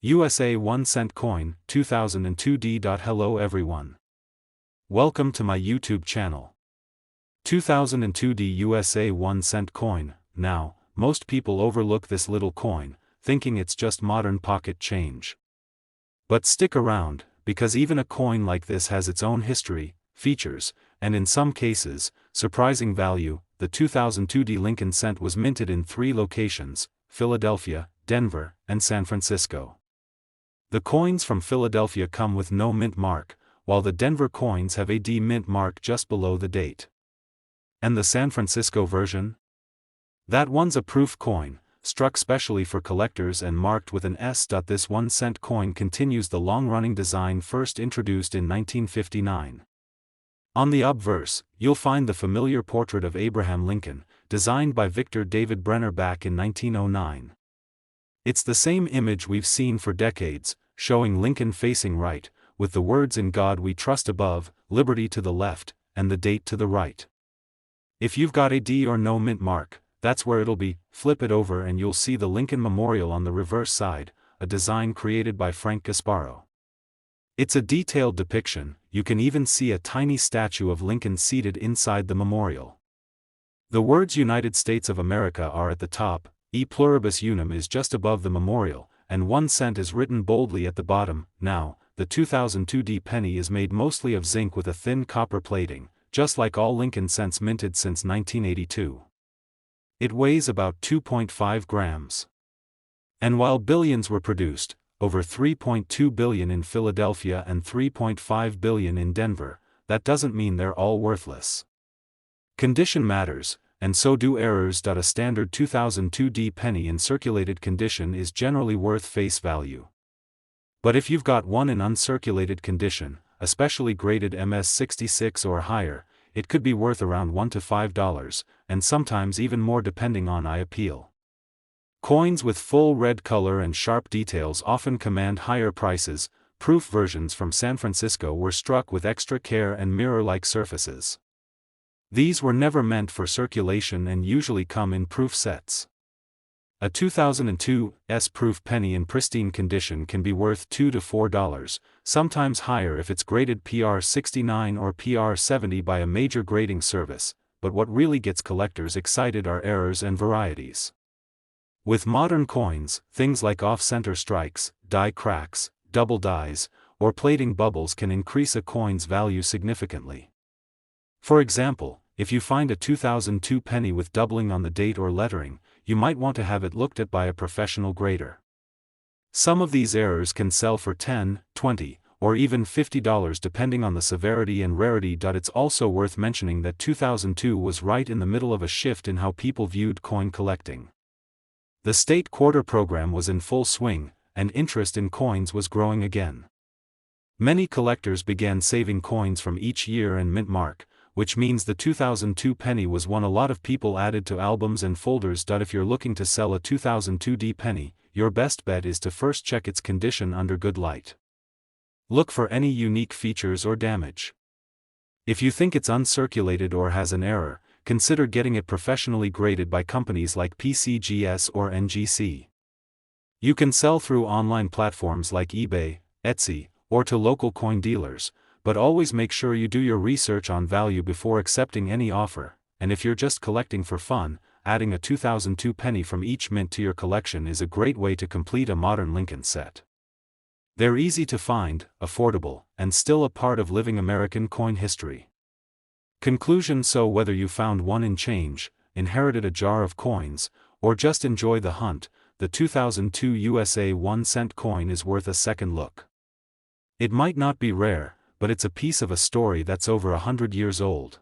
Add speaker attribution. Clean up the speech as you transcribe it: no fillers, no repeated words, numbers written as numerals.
Speaker 1: USA 1 cent coin, 2002D. Hello everyone. Welcome to my YouTube channel. 2002D USA 1 cent coin. Now, most people overlook this little coin, thinking it's just modern pocket change. But stick around, because even a coin like this has its own history, features, and in some cases, surprising value. The 2002D Lincoln cent was minted in 3 locations: Philadelphia, Denver, and San Francisco. The coins from Philadelphia come with no mint mark, while the Denver coins have a D mint mark just below the date. And the San Francisco version? That one's a proof coin, struck specially for collectors and marked with an S. This 1 cent coin continues the long-running design first introduced in 1959. On the obverse, you'll find the familiar portrait of Abraham Lincoln, designed by Victor David Brenner back in 1909. It's the same image we've seen for decades, showing Lincoln facing right, with the words "In God We Trust" above, liberty to the left, and the date to the right. If you've got a D or no mint mark, that's where it'll be. Flip it over and you'll see the Lincoln Memorial on the reverse side, a design created by Frank Gasparo. It's a detailed depiction. You can even see a tiny statue of Lincoln seated inside the memorial. The words United States of America are at the top, E pluribus unum is just above the memorial, and 1 cent is written boldly at the bottom. Now, the 2002D penny is made mostly of zinc with a thin copper plating, just like all Lincoln cents minted since 1982. It weighs about 2.5 grams. And while billions were produced, over 3.2 billion in Philadelphia and 3.5 billion in Denver, that doesn't mean they're all worthless. Condition matters, and so do errors. A standard 2002D penny in circulated condition is generally worth face value. But if you've got one in uncirculated condition, especially graded MS66 or higher, it could be worth around $1 to $5, and sometimes even more depending on eye appeal. Coins with full red color and sharp details often command higher prices. Proof versions from San Francisco were struck with extra care and mirror-like surfaces. These were never meant for circulation and usually come in proof sets. A 2002 S-proof penny in pristine condition can be worth $2 to $4, sometimes higher if it's graded PR69 or PR70 by a major grading service, but what really gets collectors excited are errors and varieties. With modern coins, things like off-center strikes, die cracks, double dies, or plating bubbles can increase a coin's value significantly. For example, if you find a 2002 penny with doubling on the date or lettering, you might want to have it looked at by a professional grader. Some of these errors can sell for $10, $20, or even $50 depending on the severity and rarity. It's also worth mentioning that 2002 was right in the middle of a shift in how people viewed coin collecting. The state quarter program was in full swing, and interest in coins was growing again. Many collectors began saving coins from each year and mint mark, which means the 2002 penny was one a lot of people added to albums and folders. If you're looking to sell a 2002D penny, your best bet is to first check its condition under good light. Look for any unique features or damage. If you think it's uncirculated or has an error, consider getting it professionally graded by companies like PCGS or NGC. You can sell through online platforms like eBay, Etsy, or to local coin dealers, but always make sure you do your research on value before accepting any offer. And if you're just collecting for fun, adding a 2002 penny from each mint to your collection is a great way to complete a modern Lincoln set. They're easy to find, affordable, and still a part of living American coin history. Conclusion: so whether you found one in change, inherited a jar of coins, or just enjoy the hunt, the 2002 USA 1 cent coin is worth a second look. It might not be rare, but it's a piece of a story that's over 100 years old.